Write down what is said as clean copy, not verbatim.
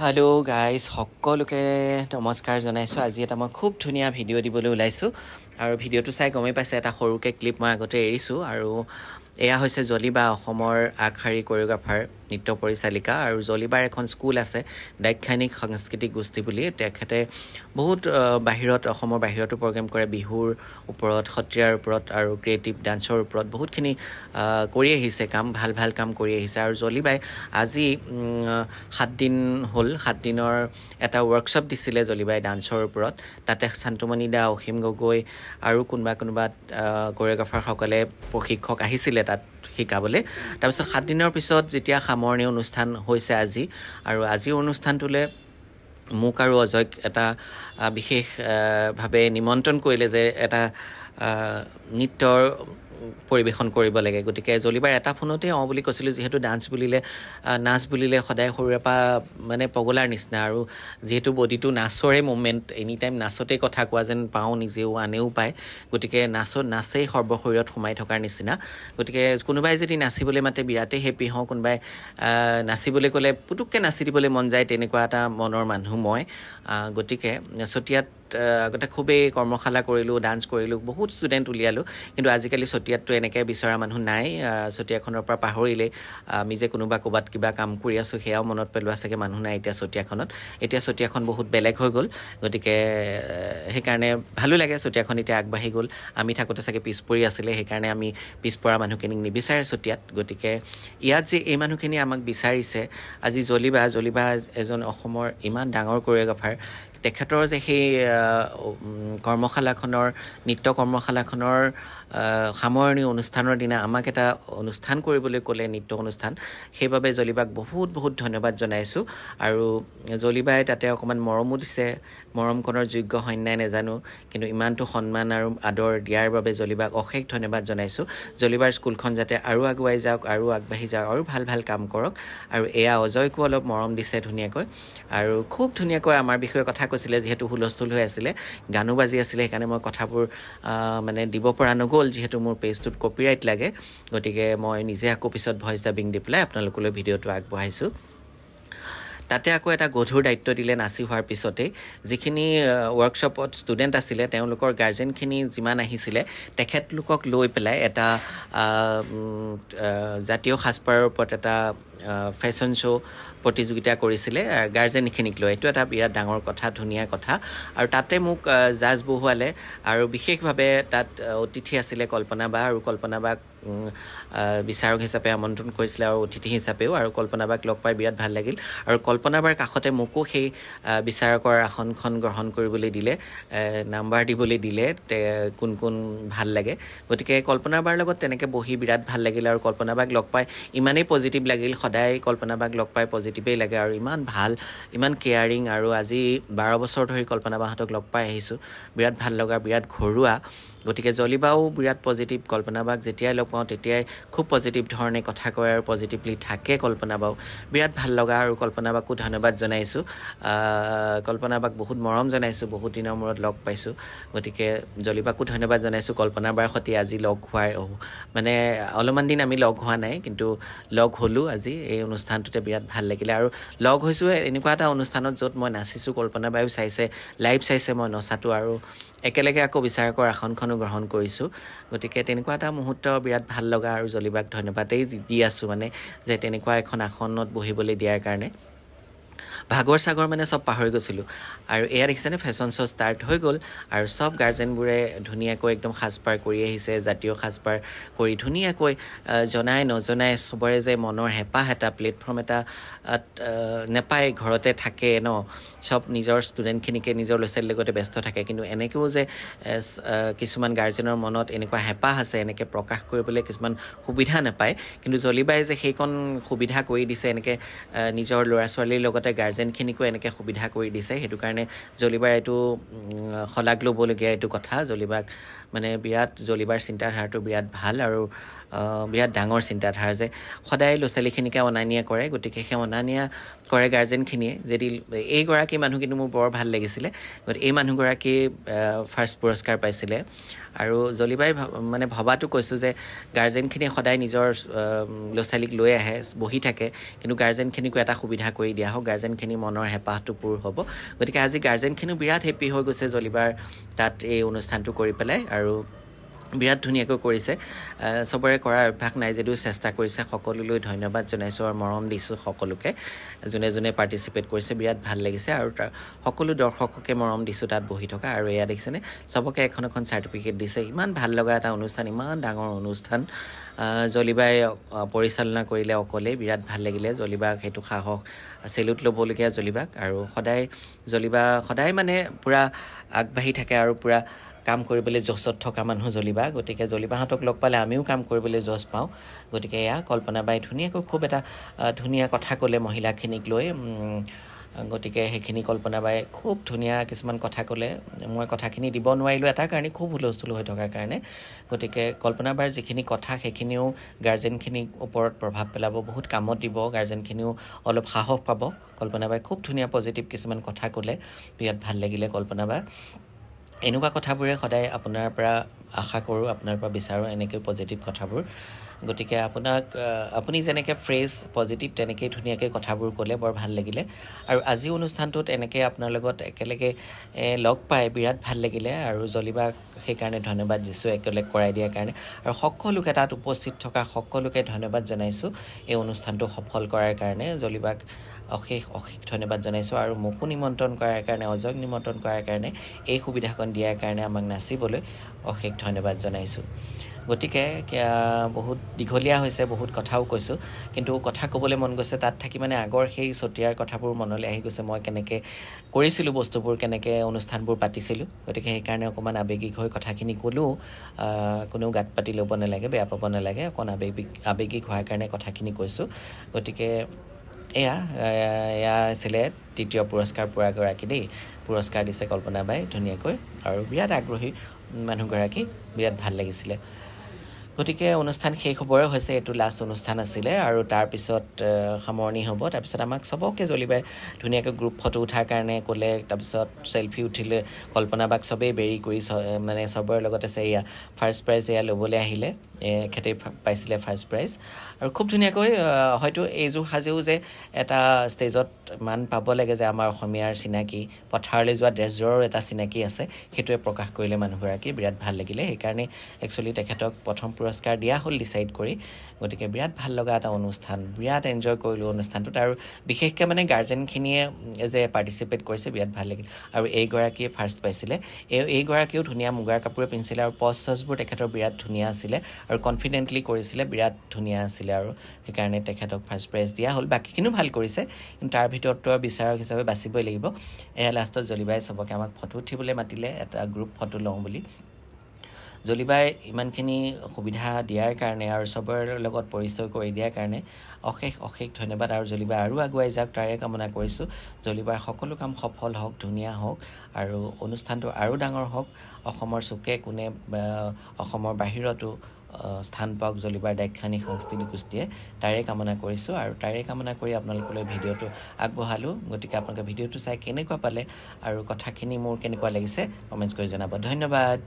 hello' guys সকলোকে নমস্কাৰ জনাইছোঁ আজি এটা মই খুব ধুনীয়া ভিডিঅ' দিবলৈ ওলাইছোঁ আৰু ভিডিঅ'টো চাই গমেই পাইছে এটা সৰুকৈ ক্লিপ মই আগতে এৰিছোঁ আৰু এয়া হৈছে জলিবা অসমৰ আগশাৰী কোৰিঅ'গ্ৰাফাৰ নৃত্য পৰিচালিকা আৰু জলিবাৰ এখন স্কুল আছে দাক্ষায়ণিক সাংস্কৃতিক গোষ্ঠী বুলি তেখেতে বহুত বাহিৰত অসমৰ বাহিৰতো প্ৰগ্ৰেম কৰে বিহুৰ ওপৰত সত্ৰীয়াৰ ওপৰত আৰু ক্ৰিয়েটিভ ডান্সৰ ওপৰত বহুতখিনি কৰি আহিছে কাম ভাল ভাল কাম কৰি আহিছে আৰু জলিবাই আজি 7 দিন হ'ল 7 দিনৰ এটা ৱৰ্কশ্বপ দিছিলে জলিবাই ডান্সৰ ওপৰত তাতে শান্তমণি দা অসীম গগৈ আৰু কোনোবা কোৰিঅ'গ্ৰাফাৰসকলে প্ৰশিক্ষক আহিছিলে তাত শিকাবলৈ তাৰপিছত 7 দিনৰ পিছত যেতিয়া সামৰণি অনুষ্ঠান হৈছে আজি আৰু আজি অনুষ্ঠানটোলৈ মোক আৰু অজয়ক এটা বিশেষ ভাৱে নিমন্ত্ৰণ কৰিলে যে এটা নৃত্যৰ পৰিবেশন কৰিব লাগে গতিকে জলিবাৰ এটা ফোনতে বুলি কৈছিলোঁ যেহেতু ডান্স বুলিলে নাচ বুলিলে সদায় সৰুৰে পৰা মানে পগলাৰ নিচিনা আৰু যেহেতু বডিটো নাচৰে মুভমেণ্ট এনি টাইম নাচতে কথা কোৱা যেন পাওঁ নিজেও আনেও পায় গতিকে নাচেই সৰ্বশৰীৰত সোমাই থকাৰ নিচিনা গতিকে কোনোবাই যদি নাচিবলৈ মাতে বিৰাটেই হেপী হওঁ কোনোবাই নাচিবলৈ ক'লে পুতুককৈ নাচি দিবলৈ মন যায় তেনেকুৱা এটা মনৰ মানুহ মই গতিকে চতিয়াত আগতে খুবেই কৰ্মশালা কৰিলোঁ ডান্স কৰিলোঁ বহুত ষ্টুডেণ্ট উলিয়ালোঁ কিন্তু আজিকালি চতিয়াতটো এনেকৈ বিচৰা মানুহ নাই চতিয়াখনৰ পৰা পাহৰিলে আমি যে কোনোবা ক'ৰবাত কিবা কাম কৰি আছোঁ সেয়াও মনত পেলোৱা চাগে মানুহ নাই এতিয়া চতিয়াখনত এতিয়া চতিয়াখন বহুত বেলেগ হৈ গ'ল গতিকে সেইকাৰণে ভালো লাগে চতিয়াখন এতিয়া আগবাঢ়ি গ'ল আমি থাকোঁতে চাগে পিছ পৰি আছিলে সেইকাৰণে আমি পিছপৰা মানুহখিনিক নিবিচাৰে চতিয়াত গতিকে ইয়াত যে এই মানুহখিনি আমাক বিচাৰিছে আজি জলিবা এজন অসমৰ ইমান ডাঙৰ কোৰিঅ'গ্ৰাফাৰ তেখেতৰ যে সেই কৰ্মশালাখনৰ নৃত্য কৰ্মশালাখনৰ সামৰণি অনুষ্ঠানৰ দিনা আমাক এটা অনুষ্ঠান কৰিবলৈ ক'লে নৃত্য অনুষ্ঠান সেইবাবে জলিবাক বহুত বহুত ধন্যবাদ জনাইছোঁ আৰু জলিবাই তাতে অকণমান মৰমো দিছে মৰমকণৰ যোগ্য হয় নাই নাজানো কিন্তু ইমানটো সন্মান আৰু আদৰ দিয়াৰ বাবে জলিবাক অশেষ ধন্যবাদ জনাইছোঁ জলিবাৰ স্কুলখন যাতে আৰু আগুৱাই যাওক আৰু আগবাঢ়ি যাওক আৰু ভাল ভাল কাম কৰক আৰু এয়া অজয়কো অলপ মৰম দিছে ধুনীয়াকৈ আৰু খুব ধুনীয়াকৈ আমাৰ বিষয়ে কথা কৈছিলে যেহেতু হুলস্থুল হৈ আছিলে গানো বাজি আছিলে সেইকাৰণে মই কথাবোৰ মানে দিব পৰা নগ'ল যিহেতু মোৰ পেজটোত কপিৰাইট লাগে গতিকে মই নিজে আকৌ পিছত ভইচ ডাবিং দি পেলাই আপোনালোকলৈ ভিডিঅ'টো আগবঢ়াইছোঁ তাতে আকৌ এটা গধুৰ দায়িত্ব দিলে নাচি হোৱাৰ পিছতেই যিখিনি ৱৰ্কশ্বপত ষ্টুডেণ্ট আছিলে তেওঁলোকৰ গাৰ্জেনখিনি যিমান আহিছিলে তেখেতলোকক লৈ পেলাই এটা জাতীয় সাজপাৰৰ ওপৰত এটা ফেশ্বন শ্ব' প্ৰতিযোগিতা কৰিছিলে গাৰ্জেনখিনিক লৈ এইটো এটা বিৰাট ডাঙৰ কথা ধুনীয়া কথা আৰু তাতে মোক জাজ বহুৱালে আৰু বিশেষভাৱে তাত অতিথি আছিলে কল্পনা বা আৰু কল্পনা বাক বিচাৰক হিচাপে আমন্ত্ৰণ কৰিছিলে আৰু অতিথি হিচাপেও আৰু কল্পনা বাক লগ পাই বিৰাট ভাল লাগিল আৰু কল্পনা বাৰ কাষতে মোকো সেই বিচাৰকৰ আসনখন গ্ৰহণ কৰিবলৈ দিলে নাম্বাৰ দিবলৈ দিলে কোন কোন ভাল লাগে গতিকে কল্পনা বাৰ লগত তেনেকৈ বহি বিৰাট ভাল লাগিল আৰু কল্পনা বাক লগ পাই ইমানেই পজিটিভ লাগিল সদায় কল্পনা বাক লগ পাই পজিটিভেই লাগে আৰু ইমান ভাল ইমান কেয়াৰিং আৰু আজি 12 বছৰ ধৰি কল্পনা বাহঁতক লগ পাই আহিছোঁ বিৰাট ভাল লগা বিৰাট ঘৰুৱা গতিকে জলিবাও বিৰাট পজিটিভ কল্পনা বাক যেতিয়াই লগ পাওঁ তেতিয়াই খুব পজিটিভ ধৰণে কথা কয় আৰু পজিটিভলি থাকে কল্পনা বাও বিৰাট ভাল লগা আৰু কল্পনা বাকো ধন্যবাদ জনাইছোঁ কল্পনা বাক বহুত মৰম জনাইছোঁ বহুত দিনৰ মূৰত লগ পাইছোঁ গতিকে জলিবাকো ধন্যবাদ জনাইছোঁ কল্পনা বাৰ সৈতে আজি লগ হোৱাৰ মানে অলপমান দিন আমি লগ হোৱা নাই কিন্তু লগ হ'লোঁ আজি এই অনুষ্ঠানটোতে বিৰাট ভাল লাগিলে আৰু লগ হৈছোঁ এনেকুৱা এটা অনুষ্ঠানত য'ত মই নাচিছোঁ কল্পনা বায়ো চাইছে লাইভ চাইছে মই নচাটো আৰু একেলগে আকৌ বিচাৰকৰ আসনখনো গ্ৰহণ কৰিছোঁ গতিকে তেনেকুৱা এটা মুহূৰ্ত বিৰাট ভাল লগা আৰু জলিবাক ধন্যবাদেই দি আছোঁ মানে যে তেনেকুৱা এখন আসনত বহিবলৈ দিয়াৰ কাৰণে ভাগৰ সাগৰ মানে চব পাহৰি গৈছিলোঁ আৰু এয়া দেখিছেনে ফেশ্বন শ্ব' ষ্টাৰ্ট হৈ গ'ল আৰু চব গাৰ্জেনবোৰে ধুনীয়াকৈ একদম সাজপাৰ কৰি আহিছে জাতীয় সাজপাৰ কৰি ধুনীয়াকৈ জনাই নজনাই চবৰে যে মনৰ হেঁপাহ এটা প্লেটফৰ্ম এটা নেপায় ঘৰতে থাকে ন চব নিজৰ ষ্টুডেণ্টখিনিকে নিজৰ ল'ৰা ছোৱালীৰ লগতে ব্যস্ত থাকে কিন্তু এনেকৈও যে কিছুমান গাৰ্জেনৰ মনত এনেকুৱা হেঁপাহ আছে এনেকৈ প্ৰকাশ কৰিবলৈ কিছুমান সুবিধা নাপায় কিন্তু জলিবাই যে সেইকণ সুবিধা কৰি দিছে এনেকৈ নিজৰ ল'ৰা ছোৱালীৰ লগতে গাৰ্জেনখিনিকো এনেকৈ সুবিধা কৰি দিছে সেইটো কাৰণে জলিবাৰ এইটো শলাগ ল'বলগীয়া এইটো কথা জলিবাক মানে বিৰাট জলিবাৰ চিন্তাধাৰাটো বিৰাট ভাল আৰু বিৰাট ডাঙৰ চিন্তাধাৰা যে সদায় ল'ৰা ছোৱালীখিনিকে অনা নিয়া কৰে গতিকে সেই অনা নিয়া কৰে গাৰ্জেনখিনিয়ে যদি এইগৰাকী মানুহ কিন্তু মোৰ বৰ ভাল লাগিছিলে গতিকে এই মানুহগৰাকী ফাৰ্ষ্ট পুৰস্কাৰ পাইছিলে আৰু জলিবাই মানে ভবাটো কৈছোঁ যে গাৰ্জেনখিনিয়ে সদায় নিজৰ ল'ৰা ছোৱালীক লৈ আহে বহি থাকে কিন্তু গাৰ্জেনখিনিকো এটা সুবিধা কৰি দিয়া হওক গাৰ্জেনখিনি মনৰ হেঁপাহটো পূৰ হ'ব গতিকে আজি গাৰ্জেনখিনিও বিৰাট হেপ্পী হৈ গৈছে জলিবাৰ তাত এই অনুষ্ঠানটো কৰি পেলাই আৰু বিৰাট ধুনীয়াকৈ কৰিছে সবৰে কৰাৰ অভ্যাস নাই যদিও চেষ্টা কৰিছে সকলোলৈ ধন্যবাদ জনাইছোঁ আৰু মৰম দিছোঁ সকলোকে যোনে যোনে পাৰ্টিচিপেট কৰিছে বিৰাট ভাল লাগিছে আৰু সকলো দৰ্শককে মৰম দিছোঁ তাত বহি থকা আৰু এয়া দেখিছেনে সবকে এখন এখন চাৰ্টিফিকেট দিছে ইমান ভাল লগা এটা অনুষ্ঠান ইমান ডাঙৰ অনুষ্ঠান জলিবাই পৰিচালনা কৰিলে অকলে বিৰাট ভাল লাগিলে জলিবাক সেইটো সাহস চেলুট ল'বলগীয়া জলিবাক আৰু জলিবা সদায় মানে পূৰা আগবাঢ়ি থাকে আৰু পূৰা কাম কৰিবলৈ জছত থকা মানুহ জলিবা গতিকে জলিবাহঁতক লগ পালে আমিও কাম কৰিবলৈ জছ পাওঁ গতিকে এয়া কল্পনা বাই ধুনীয়াকৈ খুব এটা ধুনীয়া কথা ক'লে মহিলাখিনিক লৈ গতিকে সেইখিনি কল্পনা বাই খুব ধুনীয়া কিছুমান কথা ক'লে মই কথাখিনি দিব নোৱাৰিলোঁ এটা কাৰণে খুব হুলস্থুল হৈ থকাৰ কাৰণে গতিকে কল্পনা বাৰ যিখিনি কথা সেইখিনিও গাৰ্জেনখিনিৰ ওপৰত প্ৰভাৱ পেলাব বহুত কামত দিব গাৰ্জেনখিনিও অলপ সাহস পাব কল্পনা বাই খুব ধুনীয়া পজিটিভ কিছুমান কথা ক'লে বিৰাট ভাল লাগিলে কল্পনা বা এনেকুৱা কথাবোৰে সদায় আপোনাৰ পৰা আশা কৰোঁ আপোনাৰ পৰা বিচাৰোঁ এনেকৈ পজিটিভ কথাবোৰ গতিকে আপুনি যেনেকৈ ফ্ৰেছ পজিটিভ তেনেকৈ ধুনীয়াকৈ কথাবোৰ ক'লে বৰ ভাল লাগিলে আৰু আজি অনুষ্ঠানটোত এনেকৈ আপোনাৰ লগত একেলগে লগ পাই বিৰাট ভাল লাগিলে আৰু জলিবাক সেইকাৰণে ধন্যবাদ দিছোঁ একেলগে কৰাই দিয়াৰ কাৰণে আৰু সকলোকে তাত উপস্থিত থকা সকলোকে ধন্যবাদ জনাইছোঁ এই অনুষ্ঠানটো সফল কৰাৰ কাৰণে জলিবাক অশেষ ধন্যবাদ জনাইছোঁ আৰু মোকো নিমন্ত্ৰণ কৰাৰ কাৰণে অজক নিমন্ত্ৰণ কৰাৰ কাৰণে এই সুবিধাকণ দিয়াৰ কাৰণে আমাক নাচিবলৈ অশেষ ধন্যবাদ জনাইছোঁ গতিকে বহুত দীঘলীয়া হৈছে বহুত কথাও কৈছোঁ কিন্তু কথা ক'বলৈ মন গৈছে তাত থাকি মানে আগৰ সেই চতিয়াৰ কথাবোৰ মনলৈ আহি গৈছে মই কেনেকৈ কৰিছিলোঁ বস্তুবোৰ কেনেকৈ অনুষ্ঠানবোৰ পাতিছিলোঁ গতিকে সেইকাৰণে অকণমান আৱেগিক হৈ কথাখিনি ক'লোঁ কোনেও গাত পাতি ল'ব নালাগে বেয়া পাব নালাগে অকণ আৱেগিক হোৱাৰ কাৰণে কথাখিনি কৈছোঁ গতিকে এয়া আছিলে তৃতীয় পুৰস্কাৰ পোৱাগৰাকী দেই পুৰস্কাৰ দিছে কল্পনা বাই ধুনীয়াকৈ আৰু বিৰাট আগ্ৰহী মানুহগৰাকী বিৰাট ভাল লাগিছিলে গতিকে অনুষ্ঠান শেষ হ'বৰে হৈছে এইটো লাষ্ট অনুষ্ঠান আছিলে আৰু তাৰপিছত সামৰণি হ'ব তাৰপিছত আমাক সবকে জলিবাই ধুনীয়াকৈ গ্ৰুপ ফটো উঠাৰ কাৰণে ক'লে তাৰপিছত চেলফি উঠিলে কল্পনা বাক সবেই বেৰি কৰি মানে সবৰে লগত আছে এয়া ফাৰ্ষ্ট প্ৰাইজ এয়া ল'বলৈ আহিলে এখেতে পাইছিলে ফাৰ্ষ্ট প্ৰাইজ আৰু খুব ধুনীয়াকৈ হয়তো এইযোৰ সাজেও যে এটা ষ্টেজত মান পাব লাগে যে আমাৰ অসমীয়াৰ চিনাকি পথাৰলৈ যোৱা ড্ৰেছযোৰৰ এটা চিনাকি আছে সেইটোৱে প্ৰকাশ কৰিলে মানুহগৰাকী বিৰাট ভাল লাগিলে সেইকাৰণে একচুৱেলি তেখেতক প্ৰথম পুৰস্কাৰ দিয়া হ'ল ডিচাইড কৰি গতিকে বিৰাট ভাল লগা এটা অনুষ্ঠান বিৰাট এনজয় কৰিলোঁ অনুষ্ঠানটোত আৰু বিশেষকৈ মানে গাৰ্জেনখিনিয়ে যে পাৰ্টিচিপেট কৰিছে বিৰাট ভাল লাগিল আৰু এইগৰাকীয়ে ফাৰ্ষ্ট পাইছিলে এইগৰাকীও ধুনীয়া মুগাৰ কাপোৰে পিন্ধিছিলে আৰু পজ চজবোৰ তেখেতৰ বিৰাট ধুনীয়া আছিলে আৰু কনফিডেণ্টলি কৰিছিলে বিৰাট ধুনীয়া আছিলে আৰু সেইকাৰণে তেখেতক ফাৰ্ষ্ট প্ৰাইজ দিয়া হ'ল বাকীখিনিও ভাল কৰিছে কিন্তু তাৰ ভিতৰতো বিচাৰক হিচাপে বাচিবই লাগিব এয়া লাষ্টত জলিবাই সবকে আমাক ফটো উঠিবলৈ মাতিলে এটা গ্ৰুপ ফটো লওঁ বুলি জলিবাই ইমানখিনি সুবিধা দিয়াৰ কাৰণে আৰু সবৰে লগত পৰিচয় কৰি দিয়াৰ কাৰণে অশেষ ধন্যবাদ আৰু জলিবাই আৰু আগুৱাই যাওক তাৰে কামনা কৰিছোঁ জলিবাৰ সকলো কাম সফল হওক ধুনীয়া হওক আৰু অনুষ্ঠানটো আৰু ডাঙৰ হওক অসমৰ চুকে কোণে অসমৰ বাহিৰতো স্থান পাওক জলিবাৰ দাক্ষাণী সাংস্কৃতিক গোষ্ঠীয়ে তাৰে কামনা কৰিছোঁ আৰু তাৰে কামনা কৰি আপোনালোকলৈ ভিডিঅ'টো আগবঢ়ালোঁ গতিকে আপোনালোকে ভিডিঅ'টো চাই কেনেকুৱা পালে আৰু কথাখিনি মোৰ কেনেকুৱা লাগিছে কমেণ্টছ কৰি জনাব ধন্যবাদ